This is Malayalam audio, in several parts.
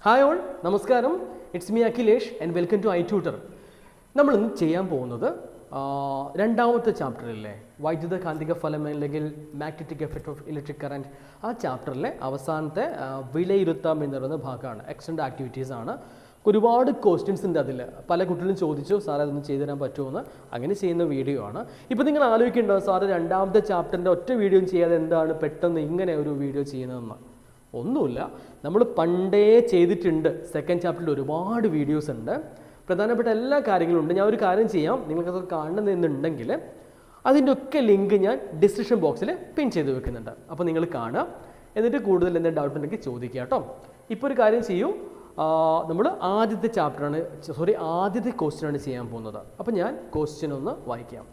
ഹായ് ഓൾ, നമസ്കാരം. It's me Akhilesh and welcome to iTutor. നമ്മൾ ഇന്ന് ചെയ്യാൻ പോകുന്നത് രണ്ടാമത്തെ ചാപ്റ്ററിലെ വൈദ്യുത കാന്തിക ഫലം അല്ലെങ്കിൽ magnetic effect of electric current, ആ ചാപ്റ്ററിലെ അവസാനത്തെ വിലയിരുത്താം എന്ന് പറയുന്ന ഭാഗമാണ്. എക്സ്റ്റൻഡ് ആക്ടിവിറ്റീസ് ആണ്. ഒരുപാട് ക്വസ്റ്റ്യൻസ് ഉണ്ട് അതിൽ. പല കുട്ടികളും ചോദിച്ചു, സാറേ അതൊന്ന് ചെയ്തു തരാൻ പറ്റുമോ? അങ്ങനെ ചെയ്യുന്ന വീഡിയോ ആണ്. ഇപ്പോൾ നിങ്ങൾ ആലോചിക്കേണ്ടത്, സാറ് രണ്ടാമത്തെ ചാപ്റ്ററിൻ്റെ ഒറ്റ വീഡിയോ ചെയ്യാതെ എന്താണ് പെട്ടെന്ന് ഇങ്ങനെ ഒരു വീഡിയോ ചെയ്യുന്നതെന്ന്. ഒന്നുമില്ല, നമ്മൾ പണ്ടേ ചെയ്തിട്ടുണ്ട്. സെക്കൻഡ് ചാപ്റ്ററിൽ ഒരുപാട് വീഡിയോസ് ഉണ്ട്, പ്രധാനപ്പെട്ട എല്ലാ കാര്യങ്ങളും ഉണ്ട്. ഞാൻ ഒരു കാര്യം ചെയ്യാം, നിങ്ങൾക്കത് കാണുന്നുണ്ടെങ്കിൽ അതിൻ്റെ ഒക്കെ ലിങ്ക് ഞാൻ ഡിസ്ക്രിപ്ഷൻ ബോക്സിൽ പിൻ ചെയ്ത് വെക്കുന്നുണ്ട്. അപ്പോൾ നിങ്ങൾ കാണുക, എന്നിട്ട് കൂടുതൽ എന്തെങ്കിലും ഡൗട്ട് ഉണ്ടെങ്കിൽ ചോദിക്കുക കേട്ടോ. ഇപ്പോൾ ഒരു കാര്യം ചെയ്യൂ, നമ്മൾ ആദ്യത്തെ ക്വസ്റ്റ്യനാണ് ചെയ്യാൻ പോകുന്നത്. അപ്പോൾ ഞാൻ ക്വസ്റ്റ്യൻ ഒന്ന് വായിക്കാം.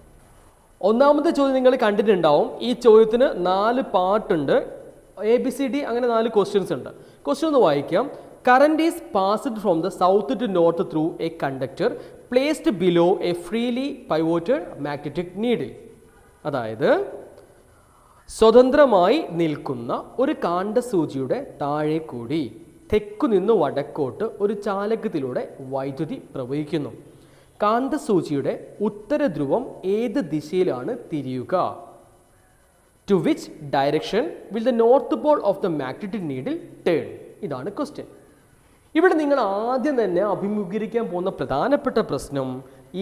ഒന്നാമത്തെ ചോദ്യം നിങ്ങൾ കണ്ടിട്ടുണ്ടാവും. ഈ ചോദ്യത്തിന് 4 പാർട്ടുണ്ട്. ABCD അങ്ങനെ 4 ക്വസ്റ്റ്യൻസ് ഉണ്ട്. ക്വസ്റ്റ്യൻ ഒന്ന് വായിക്കാം. Current is passed from the south to north through a conductor placed below a freely pivoted magnetic needle. അതായത് സ്വതന്ത്രമായി നിൽക്കുന്ന ഒരു കാന്തസൂചിയുടെ താഴെ കൂടി തെക്കുനിന്ന് വടക്കോട്ട് ഒരു ചാലകത്തിലൂടെ വൈദ്യുതി പ്രവഹിക്കുന്നു. കാന്തസൂചിയുടെ ഉത്തരധ്രുവം ഏത് ദിശയിലാണ് തിരിയുക? To which direction will the north pole of the magnetic needle turn? ഇതാണ് ക്വസ്റ്റ്യൻ. ഇവിടെ നിങ്ങൾ ആദ്യം തന്നെ അഭിമുഖീകരിക്കാൻ പോകുന്ന പ്രധാനപ്പെട്ട പ്രശ്നം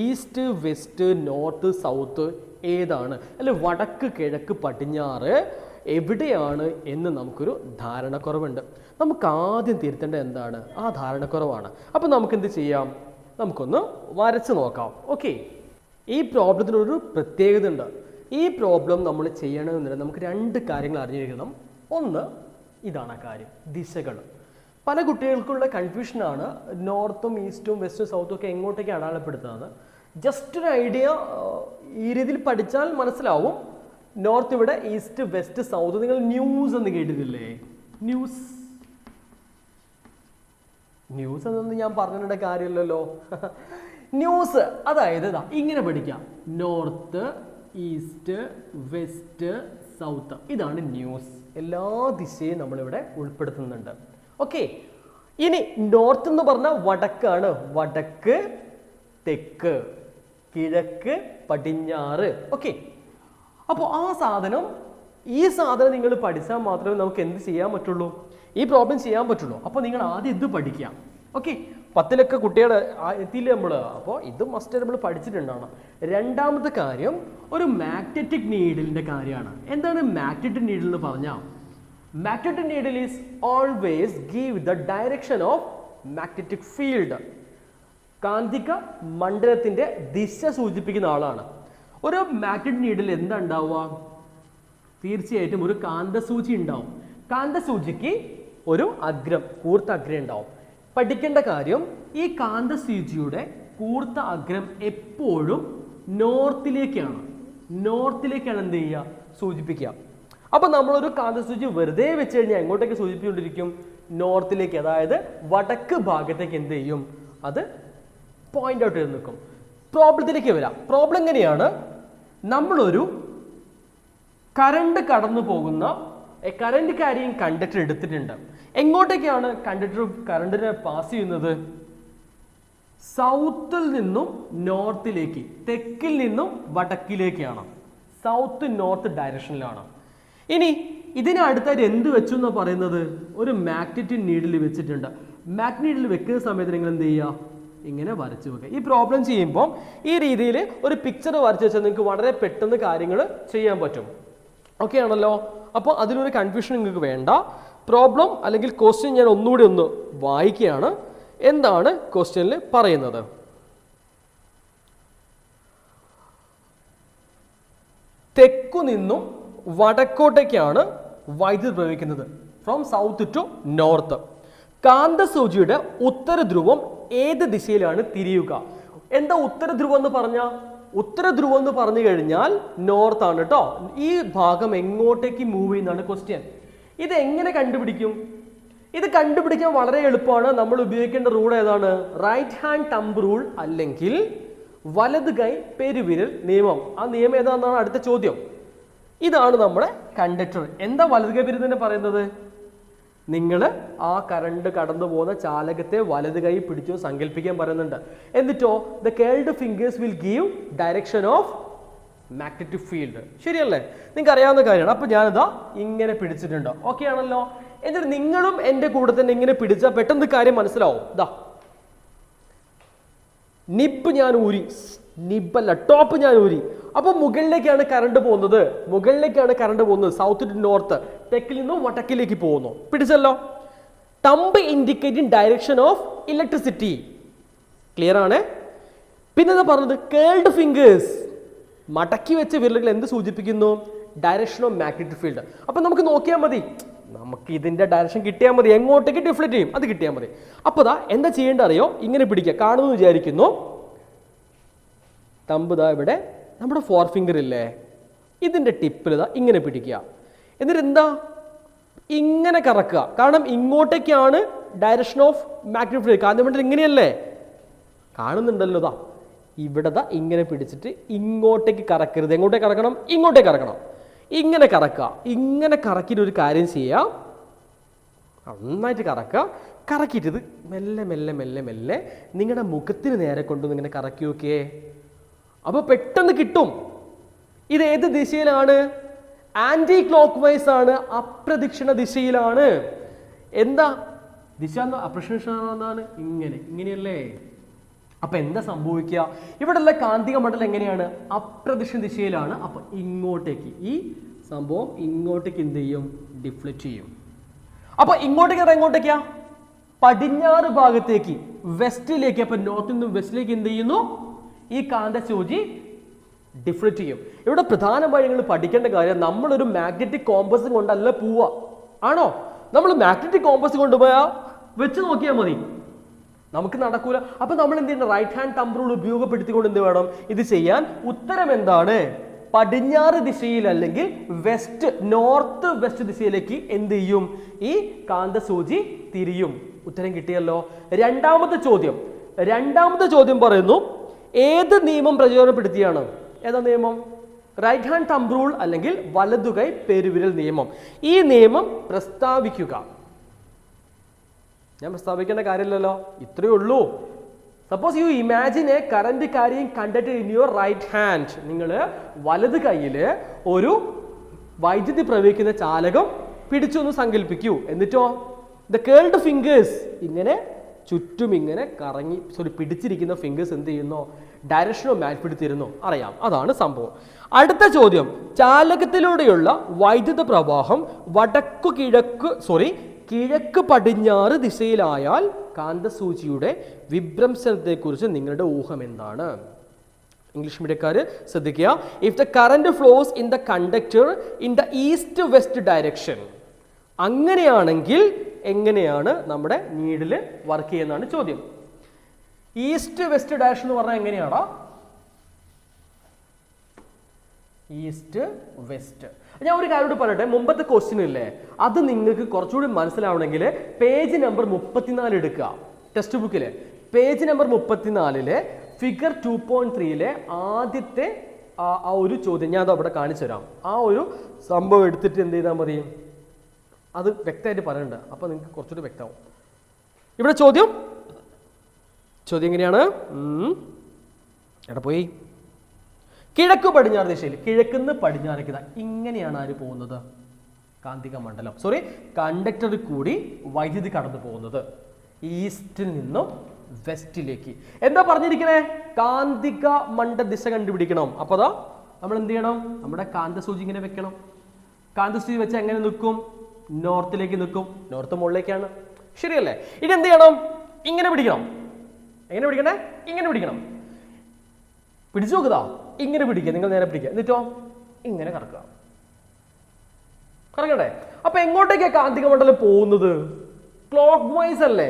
ഈസ്റ്റ്, വെസ്റ്റ്, നോർത്ത്, സൗത്ത് ഏതാണ്, അല്ലെ വടക്ക്, കിഴക്ക്, പടിഞ്ഞാറ് എവിടെയാണ് എന്ന് നമുക്കൊരു ധാരണക്കുറവുണ്ട്. നമുക്ക് ആദ്യം തിരുത്തേണ്ടത് എന്താണ്? ആ ധാരണക്കുറവാണ്. അപ്പോൾ നമുക്ക് എന്ത് ചെയ്യാം? നമുക്കൊന്ന് വരച്ച് നോക്കാം. ഓക്കെ, ഈ പ്രോബ്ലത്തിനൊരു പ്രത്യേകത ഉണ്ട്. ഈ പ്രോബ്ലം നമ്മൾ ചെയ്യണമെന്നുണ്ടെങ്കിൽ നമുക്ക് 2 കാര്യങ്ങൾ അറിഞ്ഞിരിക്കണം. ഒന്ന്, ഇതാണ് ആ കാര്യം, ദിശകൾ. പല കുട്ടികൾക്കുള്ള കൺഫ്യൂഷനാണ് നോർത്തും ഈസ്റ്റും വെസ്റ്റും സൗത്തും ഒക്കെ എങ്ങോട്ടേക്ക് അടയാളപ്പെടുത്തുന്നത്. ജസ്റ്റ് ഒരു ഐഡിയ ഈ രീതിയിൽ പഠിച്ചാൽ മനസ്സിലാവും. നോർത്ത് ഇവിടെ, ഈസ്റ്റ്, വെസ്റ്റ്, സൗത്ത്. നിങ്ങൾ ന്യൂസ് എന്ന് കേട്ടിട്ടില്ലേ? ന്യൂസ് എന്നൊന്നും ഞാൻ പറഞ്ഞിട്ടുള്ള കാര്യമില്ലല്ലോ. ന്യൂസ് അതായത് ഇങ്ങനെ പഠിക്കാം: നോർത്ത്, ഈസ്റ്റ്, വെസ്റ്റ്, സൗത്ത്. ഇതാണ് ന്യൂസ്. എല്ലാ ദിശയും നമ്മളിവിടെ ഉൾപ്പെടുത്തുന്നുണ്ട്. ഓക്കെ, ഇനി നോർത്ത് എന്ന് പറഞ്ഞാൽ വടക്കാണ്. വടക്ക്, തെക്ക്, കിഴക്ക്, പടിഞ്ഞാറ്. ഓക്കെ, അപ്പോൾ ഈ സാധനം നിങ്ങൾ പഠിച്ചാൽ മാത്രമേ നമുക്ക് എന്ത് ചെയ്യാൻ പറ്റുള്ളൂ? ഈ പ്രോബ്ലം ചെയ്യാൻ പറ്റുള്ളൂ. അപ്പോൾ നിങ്ങൾ ആദ്യം ഇത് പഠിക്കാം. ഓക്കെ, 10ലൊക്കെ കുട്ടികളെ എത്തിയില്ലേ നമ്മൾ? അപ്പോൾ ഇത് മസ്റ്റ് നമ്മൾ പഠിച്ചിട്ടുണ്ടാവണം. രണ്ടാമത്തെ കാര്യം ഒരു മാഗ്നറ്റിക് നീഡിലിൻ്റെ കാര്യമാണ്. എന്താണ് മാഗ്നറ്റിക് നീഡിൽ എന്ന് പറഞ്ഞാൽ? Magnetic needle is always give the direction of magnetic field. കാന്തിക മണ്ഡലത്തിൻ്റെ ദിശ സൂചിപ്പിക്കുന്ന ആളാണ്. ഒരു മാഗ്നറ്റിക് നീഡിൽ എന്താ ഉണ്ടാവുക? തീർച്ചയായിട്ടും ഒരു കാന്തസൂചി ഉണ്ടാവും. കാന്തസൂചിക്ക് ഒരു കൂർത്ത അഗ്രം ഉണ്ടാവും. പഠിക്കേണ്ട കാര്യം, ഈ കാന്തസൂചിയുടെ കൂർത്ത അഗ്രം എപ്പോഴും നോർത്തിലേക്കാണ് എന്ത് ചെയ്യുക? സൂചിപ്പിക്കുക. അപ്പോൾ നമ്മളൊരു കാന്തസൂചി വെറുതെ വെച്ച് കഴിഞ്ഞാൽ എങ്ങോട്ടേക്ക് സൂചിപ്പിച്ചുകൊണ്ടിരിക്കും? നോർത്തിലേക്ക്, അതായത് വടക്ക് ഭാഗത്തേക്ക് എന്ത് ചെയ്യും? അത് പോയിന്റ് ഔട്ട് ചെയ്ത് നിൽക്കും. പ്രോബ്ലത്തിലേക്ക് വരാം. പ്രോബ്ലം എങ്ങനെയാണ്? നമ്മളൊരു കറണ്ട് കടന്നു പോകുന്ന കറണ്ട് ക്യാരിയിങ് കണ്ടക്ടർ എടുത്തിട്ടുണ്ട്. എങ്ങോട്ടേക്കാണ് കറണ്ടിനെ പാസ് ചെയ്യുന്നത്? സൗത്തിൽ നിന്നും നോർത്തിലേക്ക്, തെക്കിൽ നിന്നും വടക്കിലേക്കാണ്. South north ഡയറക്ഷനിലാണ്. ഇനി ഇതിനടുത്തായിട്ട് എന്ത് വെച്ചു എന്ന് പറയുന്നത്? ഒരു മാഗ്നറ്റിക് നീഡിൽ വെച്ചിട്ടുണ്ട്. മാഗ്നറ്റിക് നീഡിൽ വെക്കുന്ന സമയത്ത് നിങ്ങൾ എന്ത് ചെയ്യുക? ഇങ്ങനെ വരച്ചു വെക്കുക. ഈ പ്രോബ്ലം ചെയ്യുമ്പോൾ ഈ രീതിയിൽ ഒരു പിക്ചർ വരച്ചു വെച്ചാൽ നിങ്ങൾക്ക് വളരെ പെട്ടെന്ന് കാര്യങ്ങൾ ചെയ്യാൻ പറ്റും. ഓക്കെ ആണല്ലോ? അപ്പോൾ അതിലൊരു കൺഫ്യൂഷൻ നിങ്ങൾക്ക് വേണ്ട. പ്രോബ്ലം അല്ലെങ്കിൽ ക്വസ്റ്റ്യൻ ഞാൻ ഒന്നുകൂടി ഒന്ന് വായിക്കുകയാണ്. എന്താണ് ക്വസ്റ്റ്യനിൽ പറയുന്നത്? തെക്കു നിന്നും വടക്കോട്ടേക്കാണ് വൈദ്യുതി പ്രവഹിക്കുന്നത്. From south to north. കാന്തസൂചിയുടെ ഉത്തരധ്രുവം ഏത് ദിശയിലാണ് തിരിയുക? എന്താ ഉത്തരധ്രുവം എന്ന് പറഞ്ഞാൽ? ഉത്തരധ്രുവം എന്ന് പറഞ്ഞു കഴിഞ്ഞാൽ നോർത്ത് ആണ് കേട്ടോ. ഈ ഭാഗം എങ്ങോട്ടേക്ക് മൂവ് ചെയ്യുന്നതാണ് ക്വസ്റ്റ്യൻ. ഇത് എങ്ങനെ കണ്ടുപിടിക്കും? ഇത് കണ്ടുപിടിക്കാൻ വളരെ എളുപ്പമാണ്. നമ്മൾ ഉപയോഗിക്കേണ്ട റൂൾ ഏതാണ്? റൈറ്റ് ഹാൻഡ് തമ്പ് റൂൾ അല്ലെങ്കിൽ വലത് കൈ പെരുവിരൽ നിയമം. ആ നിയമം ഏതാണെന്നാണ് അടുത്ത ചോദ്യം. ഇതാണ് നമ്മുടെ കണ്ടക്ടർ. എന്താ വലത് കൈ പെരുവിരലിനെ പറയുന്നത്? നിങ്ങൾ ആ കറണ്ട് കടന്നു പോകുന്ന ചാലകത്തെ വലത് കൈ പിടിച്ചോ സങ്കല്പിക്കാൻ പറയുന്നുണ്ട്. എന്നിട്ടോ the called fingers will give direction of magnetic field. ശരിയല്ലേ? നിങ്ങൾക്ക് അറിയാവുന്ന കാര്യമാണ്. അപ്പോൾ ഞാനിതാ ഇങ്ങനെ പിടിച്ചിട്ടുണ്ട്. ഓക്കെ ആണല്ലോ? എന്നിട്ട് നിങ്ങളും എൻ്റെ കൂടെ തന്നെ ഇങ്ങനെ പിടിച്ചാൽ പെട്ടെന്ന് കാര്യം മനസ്സിലാവും. ഇതാ നിബ് ഞാൻ ഊരി, നിബല്ല ടോപ്പ് ഞാൻ ഊരി. അപ്പോൾ മുകളിലേക്കാണ് കറണ്ട് പോകുന്നത്, മുകളിലേക്കാണ് കറണ്ട് പോകുന്നത്. സൗത്ത് ടു നോർത്ത്, തെക്കിൽ നിന്നും വടക്കിലേക്ക് പോകുന്നു. പിടിച്ചല്ലോ? Thumb indicating direction of electricity. Clear ആണ്? പിന്നെ എന്താ പറഞ്ഞത്? കേൾഡ് ഫിംഗേഴ്സ്, മടക്കി വെച്ച വിരലുകൾ എന്ത് സൂചിപ്പിക്കുന്നു? Direction of magnetic field. അപ്പം നമുക്ക് നോക്കിയാൽ മതി, നമുക്ക് ഇതിന്റെ ഡയറക്ഷൻ കിട്ടിയാൽ മതി, എങ്ങോട്ടേക്ക് ഡിഫ്ലക്റ്റ് ചെയ്യും അത് കിട്ടിയാൽ മതി. അപ്പോൾ ദാ എന്താ ചെയ്യേണ്ട അറിയോ? ഇങ്ങനെ പിടിക്കുക. കാണുമെന്ന് വിചാരിക്കുന്നു. തമ്പ് ദാ ഇവിടെ നമ്മുടെ ഫോർ ഫിംഗർ ഇല്ലേ, ഇതിന്റെ ടിപ്പിൽ ദാ ഇങ്ങനെ പിടിക്കുക. എന്നിട്ട് എന്താ ഇങ്ങനെ കറക്കുക. കാരണം ഇങ്ങോട്ടേക്കാണ് ഡയറക്ഷൻ ഓഫ് മാഗ്നറ്റിക് ഫീൽഡ്. കാന്തമണ്ഡലം ഇങ്ങനെയല്ലേ കാണുന്നുണ്ടല്ലോ. ദാ ഇവിടെ ദാ ഇങ്ങനെ പിടിച്ചിട്ട് ഇങ്ങോട്ടേക്ക് കറക്കരുത്. എങ്ങോട്ടേക്ക് കറക്കണം? ഇങ്ങോട്ടേക്ക് കറക്കണം. ഇങ്ങനെ കറക്കുക. ഇങ്ങനെ കറക്കിയിട്ട് ഒരു കാര്യം ചെയ്യാം, നന്നായിട്ട് കറക്കുക. കറക്കിയിട്ട് ഇത് മെല്ലെ മെല്ലെ മെല്ലെ മെല്ലെ നിങ്ങളുടെ മുഖത്തിന് നേരെ കൊണ്ടുവന്ന് ഇങ്ങനെ കറക്കി നോക്കിയേ. അപ്പോൾ പെട്ടെന്ന് കിട്ടും. ഇത് ഏത് ദിശയിലാണ്? ആന്റി ക്ലോക്ക് വൈസ് ആണ്, അപ്രദക്ഷിണ ദിശയിലാണ്. എന്താ ദിശ? അപ്രദക്ഷിണാണ്. ഇങ്ങനെ ഇങ്ങനെയല്ലേ? അപ്പൊ എന്താ സംഭവിക്കുക? ഇവിടെയുള്ള കാന്തിക മണ്ഡലം എങ്ങനെയാണ്? അപ്രദക്ഷിണ ദിശയിലാണ്. അപ്പൊ ഇങ്ങോട്ടേക്ക് ഈ സംഭവം ഇങ്ങോട്ടേക്ക് എന്ത് ചെയ്യും? ഡിഫ്ലക്റ്റ് ചെയ്യും. അപ്പൊ ഇങ്ങോട്ടേക്ക് എങ്ങോട്ടേക്കാ? പടിഞ്ഞാറ് ഭാഗത്തേക്ക്, വെസ്റ്റിലേക്ക്. അപ്പൊ നോർത്തിൽ നിന്നും വെസ്റ്റിലേക്ക് എന്ത് ചെയ്യുന്നു? ഈ കാന്തസൂചി ഡിഫ്ലക്റ്റ് ചെയ്യും. ഇവിടെ പ്രധാനമായി നിങ്ങൾ പഠിക്കേണ്ട കാര്യം, നമ്മളൊരു മാഗ്നറ്റിക് കോമ്പസ് കൊണ്ടല്ല പോവുക. ആണോ? നമ്മൾ മാഗ്നറ്റിക് കോമ്പസ് കൊണ്ടുപോയാൽ വെച്ച് നോക്കിയാൽ മതി, നമുക്ക് നടക്കൂല. അപ്പൊ നമ്മൾ എന്ത് ചെയ്യണം? റൈറ്റ് ഹാൻഡ് തമ്പ് റൂൾ ഉപയോഗപ്പെടുത്തിക്കൊണ്ട് എന്ത് വേണം ഇത് ചെയ്യാൻ? ഉത്തരം എന്താണ്? പടിഞ്ഞാറ് ദിശയിൽ അല്ലെങ്കിൽ വെസ്റ്റ്, നോർത്ത് വെസ്റ്റ് ദിശയിലേക്ക് എന്ത് ചെയ്യും? ഈ കാന്തസൂചി തിരിയും. ഉത്തരം കിട്ടിയല്ലോ. രണ്ടാമത്തെ ചോദ്യം പറയുന്നു, ഏത് നിയമം പ്രചോദനപ്പെടുത്തിയാണ്? ഏതാ നിയമം? റൈറ്റ് ഹാൻഡ് തമ്പ് റൂൾ അല്ലെങ്കിൽ വലതുകൈ പെരുവിരൽ നിയമം. ഈ നിയമം പ്രസ്താവിക്കുക. ഞാൻ പ്രസ്താവിക്കേണ്ട കാര്യമില്ലല്ലോ, ഇത്രയേ ഉള്ളൂ. Suppose you imagine a current carrying conductor in your right hand. നിങ്ങൾ വലത് കൈയിൽ ഒരു വൈദ്യുതി പ്രവഹിക്കുന്ന ചാലകം പിടിച്ചു എന്ന് സങ്കല്പിക്കൂ. എന്നിട്ടോ ദ കേൾഡ് ഫിംഗേഴ്സ് ഇങ്ങനെ ചുറ്റും ഇങ്ങനെ കറങ്ങി പിടിച്ചിരിക്കുന്ന ഫിംഗേഴ്സ് എന്ത് ചെയ്യുന്നു? ഡയറക്ഷൻ ഓഫ് മാഗ്നറ്റിക് തരുന്നു. അറിയാം, അതാണ് സംഭവം. അടുത്ത ചോദ്യം, ചാലകത്തിലൂടെയുള്ള വൈദ്യുത പ്രവാഹം കിഴക്ക് പടിഞ്ഞാറ് ദിശയിലായാൽ കാന്തസൂചിയുടെ വിഭ്രംശനത്തെക്കുറിച്ച് നിങ്ങളുടെ ഊഹം എന്താണ്? ഇംഗ്ലീഷ് മീഡിയക്കാർ ശ്രദ്ധിക്കുക. If the current flows in the conductor in the east west direction, അങ്ങനെയാണെങ്കിൽ എങ്ങനെയാണ് നമ്മുടെ നീഡില് വർക്ക് ചെയ്യുന്നതാണ് ചോദ്യം. ഈസ്റ്റ് വെസ്റ്റ് ഡയറക്ഷൻ എന്ന് പറഞ്ഞാൽ എങ്ങനെയാണോ? East west. ഞാൻ ഒരു കാര്യം പറയട്ടെ, മുമ്പത്തെ ക്വസ്റ്റ്യൻ ഇല്ലേ, അത് നിങ്ങൾക്ക് കുറച്ചുകൂടി മനസ്സിലാവണമെങ്കിൽ പേജ് നമ്പർ 34 എടുക്കുക. ടെക്സ്റ്റ് ബുക്കിലെ പേജ് നമ്പർ 34 ഫിഗർ 2.3 ആദ്യത്തെ ആ ഒരു ചോദ്യം ഞാൻ അത് അവിടെ കാണിച്ചു തരാം. ആ ഒരു സംഭവം എടുത്തിട്ട് എന്ത് ചെയ്താൽ മതി? അത് വ്യക്തമായിട്ട് പറയണ്ട, അപ്പോൾ നിങ്ങൾക്ക് കുറച്ചുകൂടി വ്യക്തമാവും. ഇവിടെ ചോദ്യം എങ്ങനെയാണ്? എവിടെ പോയി? കിഴക്ക് പടിഞ്ഞാറ് ദിശയിൽ, കിഴക്കുന്ന് പടിഞ്ഞാറേക്ക് ഇങ്ങനെയാണ് ആര് പോകുന്നത്? കാന്തിക മണ്ഡലം, കണ്ടക്ടറിൽ കൂടി വൈദ്യുതി കടന്നു പോകുന്നത് ഈസ്റ്റിൽ നിന്നും വെസ്റ്റിലേക്ക്. എന്താ പറഞ്ഞിരിക്കണേ? കാന്തിക മണ്ഡല ദിശ കണ്ടുപിടിക്കണം. അപ്പോൾ അതാ നമ്മൾ എന്ത് ചെയ്യണം? നമ്മുടെ കാന്തസൂചി ഇങ്ങനെ വെക്കണം. കാന്തസൂചി വെച്ച് എങ്ങനെ നിൽക്കും? നോർത്തിലേക്ക് നിൽക്കും. നോർത്ത് മുകളിലേക്കാണ്, ശരിയല്ലേ? ഇനി എന്ത് ചെയ്യണം? ഇങ്ങനെ പിടിക്കണം. എങ്ങനെ പിടിക്കണേ? ഇങ്ങനെ പിടിക്കണം. പിടിച്ചു നോക്കുക. ഇങ്ങനെ പിടിക്കുക, നിങ്ങൾ നേരെ പിടിക്കുക. എന്നിട്ടോ ഇങ്ങനെ കറക്കുക. കറങ്ങണ്ടേ? അപ്പൊ എങ്ങോട്ടേക്കാ കാന്തിക മണ്ഡലം പോകുന്നത്? ക്ലോക്ക് വൈസ് അല്ലേ?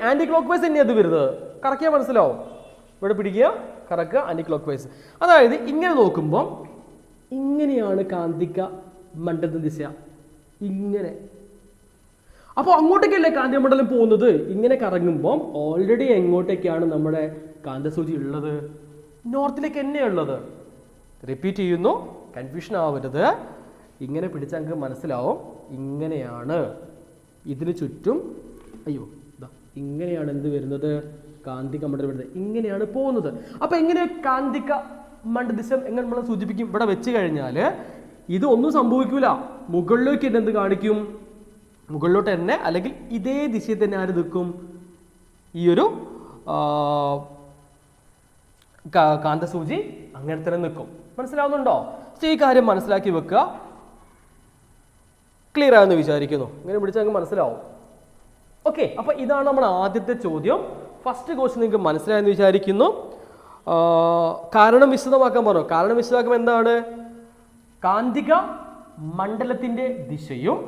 ആന്റി ക്ലോക്ക് വൈസ് തന്നെയാണ് അത് വരുന്നത്. കറക്കിയാൽ മനസ്സിലാവും. ഇവിടെ പിടിക്കുക, കറക്കുക, ആന്റി ക്ലോക്ക് വൈസ്. അതായത് ഇങ്ങനെ നോക്കുമ്പോൾ ഇങ്ങനെയാണ് കാന്തിക മണ്ഡലത്തിന്റെ ദിശ, ഇങ്ങനെ. അപ്പോൾ അങ്ങോട്ടേക്കല്ലേ കാന്തിക മണ്ഡലം പോകുന്നത്? ഇങ്ങനെ കറങ്ങുമ്പോൾ ഓൾറെഡി എങ്ങോട്ടേക്കാണ് നമ്മുടെ കാന്തസൂചി ഉള്ളത്? നോർത്തിലേക്ക് തന്നെയുള്ളത്. റിപ്പീറ്റ് ചെയ്യുന്നു, കൺഫ്യൂഷൻ ആവരുത്. ഇങ്ങനെ പിടിച്ചാൽ നിങ്ങൾക്ക് മനസ്സിലാവും ഇങ്ങനെയാണ് ഇതിന് ചുറ്റും അയ്യോ ഇതാ ഇങ്ങനെയാണ് എന്ത് വരുന്നത്, കാന്തിക മണ്ഡലം വരുന്നത്, ഇങ്ങനെയാണ് പോകുന്നത്. അപ്പൊ എങ്ങനെ കാന്തിക മണ്ഡലദിശ എങ്ങനെ നമ്മൾ സൂചിപ്പിക്കും? ഇവിടെ വെച്ച് കഴിഞ്ഞാൽ ഇത് ഒന്നും സംഭവിക്കൂല, മുകളിലേക്ക് തന്നെ എന്ത് കാണിക്കും, മുകളിലോട്ട് തന്നെ അല്ലെങ്കിൽ ഇതേ ദിശയിൽ തന്നെ ആര് നിൽക്കും, ഈ ഒരു കാന്തസൂചി അങ്ങനെ തന്നെ നിൽക്കും. മനസ്സിലാവുന്നുണ്ടോ? സോ ഈ കാര്യം മനസ്സിലാക്കി വെക്കുക. ക്ലിയർ ആണെന്ന് വിചാരിക്കുന്നു. ഇങ്ങനെ പിടിച്ചാൽ അങ്ങ് മനസ്സിലാവും. ഓക്കെ, അപ്പൊ ഇതാണ് നമ്മുടെ ആദ്യത്തെ ചോദ്യം. ഫസ്റ്റ് ക്വസ്റ്റ്യൻ നിങ്ങൾക്ക് മനസ്സിലായെന്ന് വിചാരിക്കുന്നു. കാരണം വിശദമാക്കാൻ പറഞ്ഞു. കാരണം വിശദമാക്കുമ്പോൾ എന്താണ്, കാന്തിക മണ്ഡലത്തിന്റെ ദിശയും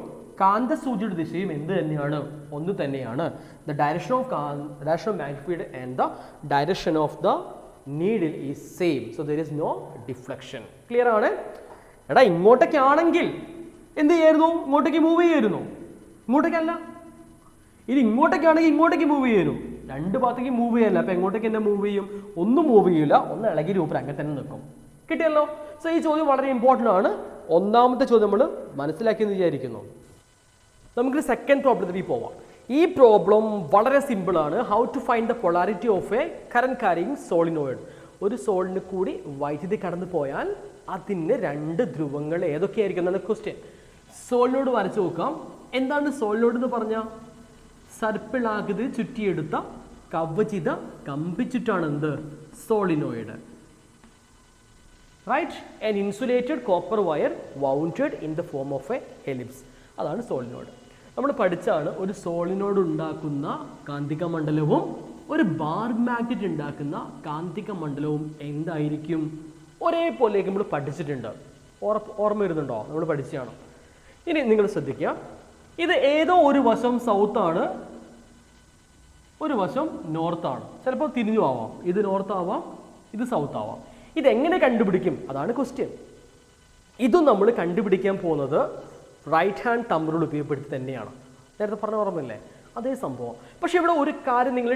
കാന്തസൂചിയുടെ ദിശയും എന്ത് തന്നെയാണ്, ഒന്ന് തന്നെയാണ്. The direction of magnified and the direction of the needle is same. So there is no deflection. Clear ആണ്? എടാ ഇങ്ങോട്ടേക്കാണെങ്കിൽ എന്ത് ചെയ്യായിരുന്നു, ഇങ്ങോട്ടേക്ക് മൂവ് ചെയ്യായിരുന്നു. ഇങ്ങോട്ടേക്കല്ല, ഇനി ഇങ്ങോട്ടേക്കാണെങ്കിൽ ഇങ്ങോട്ടേക്ക് മൂവ് ചെയ്യുന്നു. രണ്ട് ഭാഗത്തേക്ക് മൂവ് ചെയ്യല്ല. അപ്പൊ എങ്ങോട്ടേക്ക് തന്നെ മൂവ് ചെയ്യും, ഒന്നും മൂവ് ചെയ്യില്ല, ഒന്ന് ഇളകി രൂപം അങ്ങനെ തന്നെ നിൽക്കും. കിട്ടിയല്ലോ? സോ ഈ ചോദ്യം വളരെ ഇമ്പോർട്ടൻ്റ് ആണ്. ഒന്നാമത്തെ ചോദ്യം നമ്മൾ മനസ്സിലാക്കിയെന്ന് വിചാരിക്കുന്നു. നമുക്ക് സെക്കൻഡ് പ്രോബ്ലത്തിലേക്ക് പോവാം. ഈ പ്രോബ്ലം വളരെ സിമ്പിൾ ആണ്. How to find the polarity of a current carrying solenoid. ഒരു സോളിന് കൂടി വൈദ്യുതി കടന്നു പോയാൽ അതിന് രണ്ട് ധ്രുവങ്ങൾ ഏതൊക്കെയായിരിക്കും എന്നാണ് ക്വസ്റ്റ്യൻ. സോളിനോഡ് വരച്ചു നോക്കാം. എന്താണ് സോളിനോഡ് എന്ന് പറഞ്ഞാൽ? സർപ്പിൾ ആകൃതി ചുറ്റിയെടുത്ത കവചിത കമ്പിച്ചുറ്റാണ് എന്ത്, solenoid. Right? An insulated copper wire wounded in the form of a ellipse. അതാണ് സോളിനോഡ്. നമ്മൾ പഠിച്ചാണ് ഒരു സോളിനോഡ് ഉണ്ടാക്കുന്ന കാന്തിക മണ്ഡലവും ഒരു ബാർ മാഗ്നറ്റ് ഉണ്ടാക്കുന്ന കാന്തിക മണ്ഡലവും എന്തായിരിക്കും, ഒരേപോലെ നമ്മൾ പഠിച്ചിട്ടുണ്ട്. ഓർമ്മ വരുന്നുണ്ടോ? നമ്മൾ പഠിച്ചതാണ്. ഇനി നിങ്ങൾ ശ്രദ്ധിക്കുക, ഇത് ഏതോ ഒരു വശം സൗത്ത് ആണ്, ഒരു വശം നോർത്ത് ആണ്. ചിലപ്പോൾ തിരിഞ്ഞു ആവാം, ഇത് നോർത്ത് ആവാം, ഇത് സൗത്ത് ആവാം. ഇതെങ്ങനെ കണ്ടുപിടിക്കും? അതാണ് ക്വസ്റ്റ്യൻ. ഇതും നമ്മൾ കണ്ടുപിടിക്കാൻ പോകുന്നത് റൈറ്റ് ഹാൻഡ് തമ്പ് റൂൾ ഉപയോഗപ്പെടുത്തി തന്നെയാണ്. നേരത്തെ പറഞ്ഞ ഓർമ്മയില്ലേ? അതേ സംഭവം. പക്ഷെ ഇവിടെ ഒരു കാര്യം നിങ്ങൾ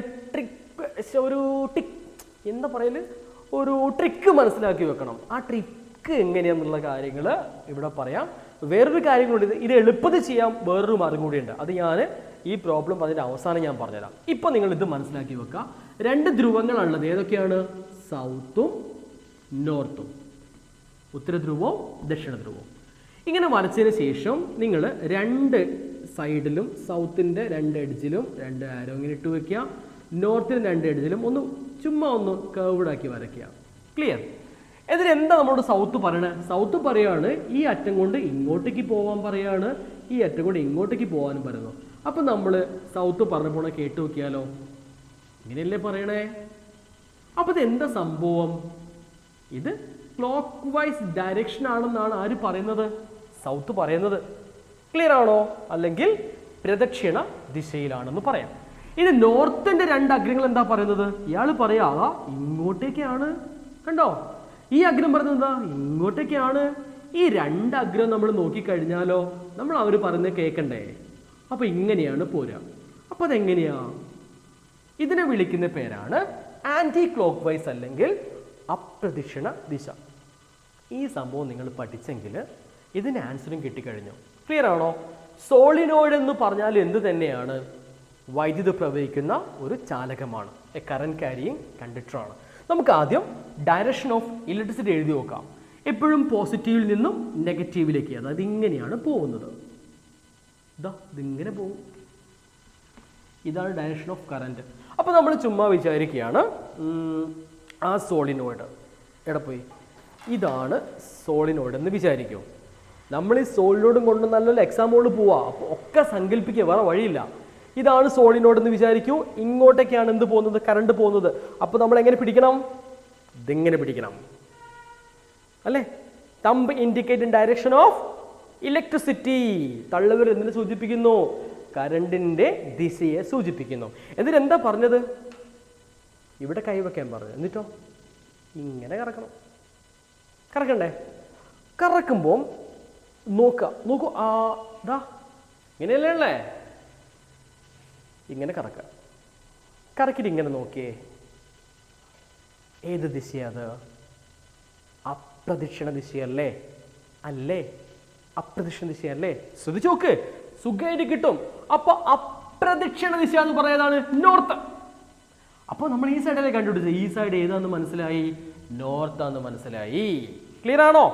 ഒരു ട്രിക്ക് മനസ്സിലാക്കി വെക്കണം. ആ ട്രിക്ക് എങ്ങനെയാണെന്നുള്ള കാര്യങ്ങൾ ഇവിടെ പറയാം. വേറൊരു കാര്യം കൂടി, ഇത് എളുപ്പത്തിൽ ചെയ്യാം വേറൊരു മാർഗം കൂടിയുണ്ട്. അത് ഞാൻ ഈ പ്രോബ്ലം അതിൻ്റെ അവസാനം ഞാൻ പറഞ്ഞുതരാം. ഇപ്പം നിങ്ങൾ ഇത് മനസ്സിലാക്കി വെക്കുക. രണ്ട് ധ്രുവങ്ങളാണുള്ളത്. ഏതൊക്കെയാണ്? സൗത്തും നോർത്തും, ഉത്തര ധ്രുവവും ദക്ഷിണ ധ്രുവവും. ഇങ്ങനെ വരച്ചതിന് ശേഷം നിങ്ങൾ രണ്ട് സൈഡിലും സൗത്തിൻ്റെ രണ്ട് എഡ്ജിലും രണ്ട് ആരോ ഇങ്ങനെ ഇട്ട് വയ്ക്കുക. നോർത്തിന് രണ്ട് എഡ്ജിലും ചുമ്മാ ഒന്ന് കർവ്ഡാക്കി വരയ്ക്കുക. ക്ലിയർ? എന്നിട്ട് എന്താ നമ്മളോട് സൗത്ത് പറയണേ? സൗത്ത് പറയാണ് ഈ അറ്റം കൊണ്ട് ഇങ്ങോട്ടേക്ക് പോകാൻ പറയാണ്, ഈ അറ്റം കൊണ്ട് ഇങ്ങോട്ടേക്ക് പോകാനും പറയുന്നു. അപ്പം നമ്മൾ സൗത്ത് പറഞ്ഞു പോണ കേട്ട് നോക്കിയാലോ? ഇങ്ങനെയല്ലേ പറയണേ? അപ്പം ഇത് എന്താ സംഭവം? ഇത് ക്ലോക്ക് വൈസ് ഡയറക്ഷൻ ആണെന്നാണ് ആര് പറയുന്നത്? സൗത്ത് പറയുന്നത്. ക്ലിയർ ആണോ? അല്ലെങ്കിൽ പ്രദക്ഷിണ ദിശയിലാണെന്ന് പറയാം. ഇത് നോർത്തിന്റെ രണ്ട് അഗ്രങ്ങൾ എന്താ പറയുന്നത്? ഇയാൾ പറയാ ഇങ്ങോട്ടേക്കാണ്. കണ്ടോ? ഈ അഗ്രം പറയുന്നത് എന്താ? ഇങ്ങോട്ടേക്കാണ്. ഈ രണ്ട് അഗ്രം നമ്മൾ നോക്കിക്കഴിഞ്ഞാലോ നമ്മൾ അവർ പറയുന്നത് കേൾക്കണ്ടേ? അപ്പൊ ഇങ്ങനെയാണ് പോരാ. അപ്പൊ അതെങ്ങനെയാ? ഇതിനെ വിളിക്കുന്ന പേരാണ് ആന്റി ക്ലോക്ക് വൈസ് അല്ലെങ്കിൽ അപ്രദക്ഷിണ ദിശ. ഈ സംഭവം നിങ്ങൾ പഠിച്ചെങ്കിൽ ഇതിന് ആൻസറും കിട്ടിക്കഴിഞ്ഞു. ക്ലിയർ ആണോ? സോളിനോയിഡ് എന്ന് പറഞ്ഞാൽ എന്ത് തന്നെയാണ്? വൈദ്യുതി പ്രവഹിക്കുന്ന ഒരു ചാലകമാണ്. എ കറന്റ് കാരിയിങ് കണ്ടക്ടറാണ്. നമുക്ക് ആദ്യം ഡയറക്ഷൻ ഓഫ് ഇലക്ട്രിസിറ്റി എഴുതി നോക്കാം. എപ്പോഴും പോസിറ്റീവിൽ നിന്നും നെഗറ്റീവിലേക്ക്, അതായത് ഇങ്ങനെയാണ് പോകുന്നത്. ഇതിങ്ങനെ പോകും. ഇതാണ് ഡയറക്ഷൻ ഓഫ് കറന്റ്. അപ്പോൾ നമ്മൾ ചുമ്മാ വിചാരിക്കുകയാണ് ആ സോളിനോയിഡ് എവിടെ പോയി? ഇതാണ് സോളിനോയിഡ് എന്ന് വിചാരിക്കും. നമ്മൾ ഈ സോളിനോയിഡും കൊണ്ട് നല്ലൊരു എക്സാമ്പോളിൽ പോവാ. അപ്പോൾ ഒക്കെ സങ്കല്പിക്കുക, വേറെ വഴിയില്ല. ഇതാണ് സോളിനോയിഡ് എന്ന് വിചാരിക്കൂ. ഇങ്ങോട്ടേക്കാണ് എന്ത് പോകുന്നത്? കറണ്ട് പോകുന്നത്. അപ്പോൾ നമ്മൾ എങ്ങനെ പിടിക്കണം? ഇതിങ്ങനെ പിടിക്കണം അല്ലേ? Thumb indicating direction of electricity. തള്ളവിരൽ എന്തിനെ സൂചിപ്പിക്കുന്നു? കറണ്ടിന്റെ ദിശയെ സൂചിപ്പിക്കുന്നു. എന്നിട്ട് എന്താ പറഞ്ഞത്? ഇവിടെ കൈവയ്ക്കാൻ പറഞ്ഞു. എന്നിട്ടോ ഇങ്ങനെ കറക്കണം. കറക്കണ്ടേ? കറക്കുമ്പോൾ നോക്കൂ. ഇങ്ങനെയല്ലേ ഉള്ളേ? ഇങ്ങനെ കറക്കുക. കറക്കിട്ട് ഇങ്ങനെ നോക്കിയേ. ഏത് ദിശയത്? അപ്രദക്ഷിണ ദിശയല്ലേ? അല്ലേ? അപ്രദക്ഷിണ ദിശയല്ലേ? ശ്രദ്ധിച്ചു നോക്ക്. സുഖമായിട്ട് കിട്ടും. അപ്പൊ അപ്രദക്ഷിണ ദിശ എന്ന് പറയുന്നതാണ് നോർത്ത്. അപ്പൊ നമ്മൾ ഈ സൈഡല്ലേ കണ്ടുപിടിച്ചത്, ഈ സൈഡ് ഏതാന്ന് മനസ്സിലായി, നോർത്ത് ആണെന്ന് മനസ്സിലായി. ക്ലിയർ ആണോ?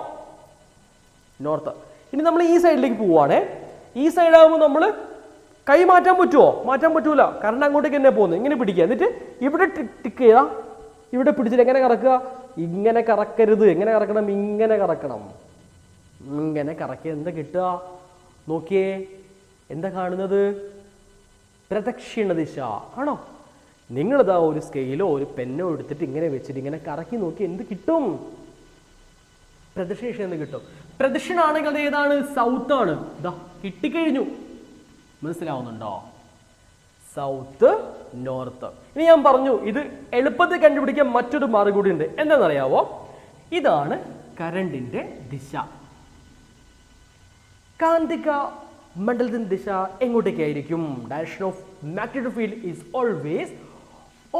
നോർത്ത്. ഇനി നമ്മൾ ഈ സൈഡിലേക്ക് പോവാണേ. ഈ സൈഡാകുമ്പോൾ നമ്മൾ കൈ മാറ്റാൻ പറ്റുമോ? മാറ്റാൻ പറ്റൂല, കാരണം അങ്ങോട്ടേക്ക് തന്നെ പോകുന്നത്. ഇങ്ങനെ പിടിക്കുക, എന്നിട്ട് ഇവിടെ ടിക്ക് ചെയ്താ ഇവിടെ പിടിച്ചിട്ട് എങ്ങനെ കറക്കുക? ഇങ്ങനെ കറക്കരുത്. എങ്ങനെ കറക്കണം? ഇങ്ങനെ കറക്കണം. ഇങ്ങനെ കറക്കിയ എന്താ കിട്ടുക? നോക്കിയേ, എന്താ കാണുന്നത്? പ്രദക്ഷിണ ദിശ ആണോ? നിങ്ങളിതാ ഒരു സ്കെയിലോ ഒരു പെന്നോ എടുത്തിട്ട് ഇങ്ങനെ വെച്ചിട്ട് ഇങ്ങനെ കറക്കി നോക്കി എന്ത് കിട്ടും? പ്രദക്ഷിണ ദിശ എന്ന് കിട്ടും. പ്രദക്ഷിണ ആണെങ്കിൽ അത് ഏതാണ്? സൗത്ത് ആണ്. ഇതാ കിട്ടിക്കഴിഞ്ഞു. മനസ്സിലാവുന്നുണ്ടോ? South, north. ഇനി ഞാൻ പറഞ്ഞു ഇത് എളുപ്പത്തിൽ കണ്ടുപിടിക്കാൻ മറ്റൊരു മാർഗ്ഗം കൂടി ഉണ്ട്. എന്താണെന്നറിയാവോ? ഇതാണ് കറണ്ടിന്റെ ദിശ. കാന്തിക മണ്ഡലത്തിന്റെ ദിശ എങ്ങോട്ടേക്കായിരിക്കും? Direction of magnetic field is always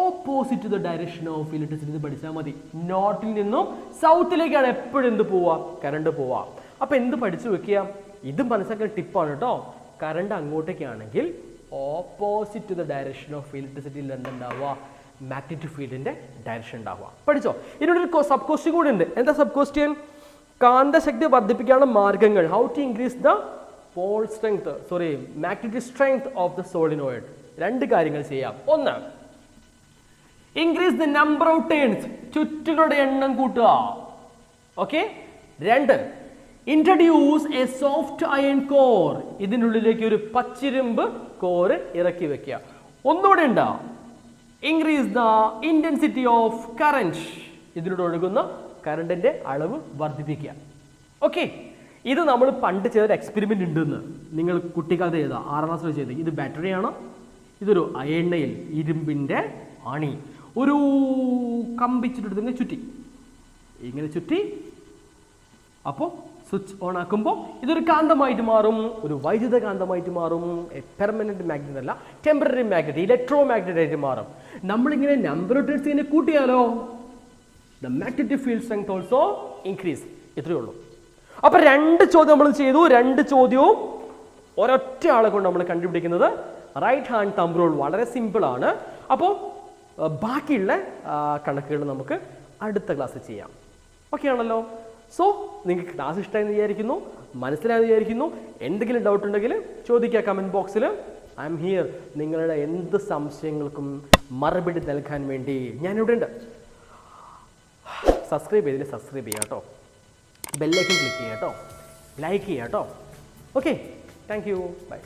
opposite to the direction of electricity. പഠിച്ചാൽ മതി. നോർത്തിൽ നിന്നും സൗത്തിലേക്കാണ് എപ്പോഴും എന്ത് പോവാ? കറണ്ട് പോവാ. അപ്പൊ എന്ത് പഠിച്ചു വെക്കുക? ഇത് മനസ്സിലാക്കുന്ന ടിപ്പാണ് കേട്ടോ. കറണ്ട് അങ്ങോട്ടേക്കാണെങ്കിൽ opposite to the direction of ഇലക്ട്രിസിറ്റിയിൽ എന്തുണ്ടാവുക? മാഗ്നറ്റിക് ഫീൽഡിന്റെ ഡയറക്ഷൻ ഉണ്ടാവുക. പഠിച്ചോ? ഇതിനൊരു സബ് ക്വസ്റ്റ്യൻ കൂടി ഉണ്ട്. എന്താ സബ് ക്വസ്റ്റ്യൻ? കാന്തശക്തി വർദ്ധിപ്പിക്കാനുള്ള മാർഗങ്ങൾ. How to increase the pole strength, magnetic strength of the solenoid. രണ്ട് കാര്യങ്ങൾ ചെയ്യാം. ഒന്ന്, increase the number of turns, ചുറ്റുകളുടെ എണ്ണം കൂട്ടുക. ഓക്കെ. രണ്ട്, introduce a soft iron core. ഇതിനുള്ളിലേക്ക് ഒരു പച്ചിരുമ്പ് കോറ് ഇറക്കി വെക്കുക. ഒന്നുകൂടെ ഉണ്ടോ? Increase the intensity of current. ഇതിലൂടെ ഒഴുകുന്ന കറണ്ടിന്റെ അളവ് വർദ്ധിപ്പിക്കുക. ഓക്കെ. ഇത് നമ്മൾ പണ്ട് ചെയ്തൊരു എക്സ്പെരിമെന്റ് ഉണ്ടെന്ന് നിങ്ങൾ കുട്ടിക്കാലത്ത് ചെയ്താ, 6ാം ക്ലാസ്സിൽ ചെയ്ത്. ഇത് ബാറ്ററി ആണ്. ഇതൊരു അയണ്ണയിൽ ഇരുമ്പിന്റെ അണി ഒരു കമ്പിച്ചിട്ട് ഇങ്ങനെ ചുറ്റി, ഇങ്ങനെ ചുറ്റി. അപ്പോൾ സ്വിച്ച് ഓൺ ആക്കുമ്പോൾ ഇതൊരു കാന്തമായിട്ട് മാറും, ഒരു വൈദ്യുത കാന്തമായിട്ട് മാറും. പെർമനന്റ് മാഗ്നറ്റ് അല്ല, ടെമ്പററി മാഗ്നറ്റ്, ഇലക്ട്രോ മാഗ്നറ്റ് ആയിട്ട് മാറും. നമ്മളിങ്ങനെ നമ്പർ ഓഫ് ടേൺസ് ഇങ്ങനെ കൂട്ടിയാലോ, the magnetic field strength also increase. ഇത്രയേ ഉള്ളൂ. അപ്പൊ രണ്ട് ചോദ്യം നമ്മൾ ചെയ്തു. രണ്ട് ചോദ്യവും ഒരൊറ്റ ആളെ കൊണ്ട് നമ്മൾ കണ്ടുപിടിക്കുന്നത് റൈറ്റ് ഹാൻഡ് തമ്പ് റൂൾ. വളരെ സിമ്പിൾ ആണ്. അപ്പോൾ ബാക്കിയുള്ള കണക്കുകൾ നമുക്ക് അടുത്ത ക്ലാസ്സിൽ ചെയ്യാം. ഓക്കെ ആണല്ലോ? സോ നിങ്ങൾക്ക് ക്ലാസ് ഇഷ്ടമായെന്ന് വിചാരിക്കുന്നു, മനസ്സിലായെന്ന് വിചാരിക്കുന്നു. എന്തെങ്കിലും ഡൗട്ട് ഉണ്ടെങ്കിൽ ചോദിക്കുക കമൻറ്റ് ബോക്സിൽ. I am here. നിങ്ങളുടെ എന്ത് സംശയങ്ങൾക്കും മറുപടി നൽകാൻ വേണ്ടി ഞാനിവിടെ ഉണ്ട്. സബ്സ്ക്രൈബ് ചെയ്തില്ല, സബ്സ്ക്രൈബ് ചെയ്യുക കേട്ടോ. ബെല്ലൈക്കൻ ക്ലിക്ക് ചെയ്യുക കേട്ടോ. ലൈക്ക് ചെയ്യുക കേട്ടോ. Okay, thank you, by.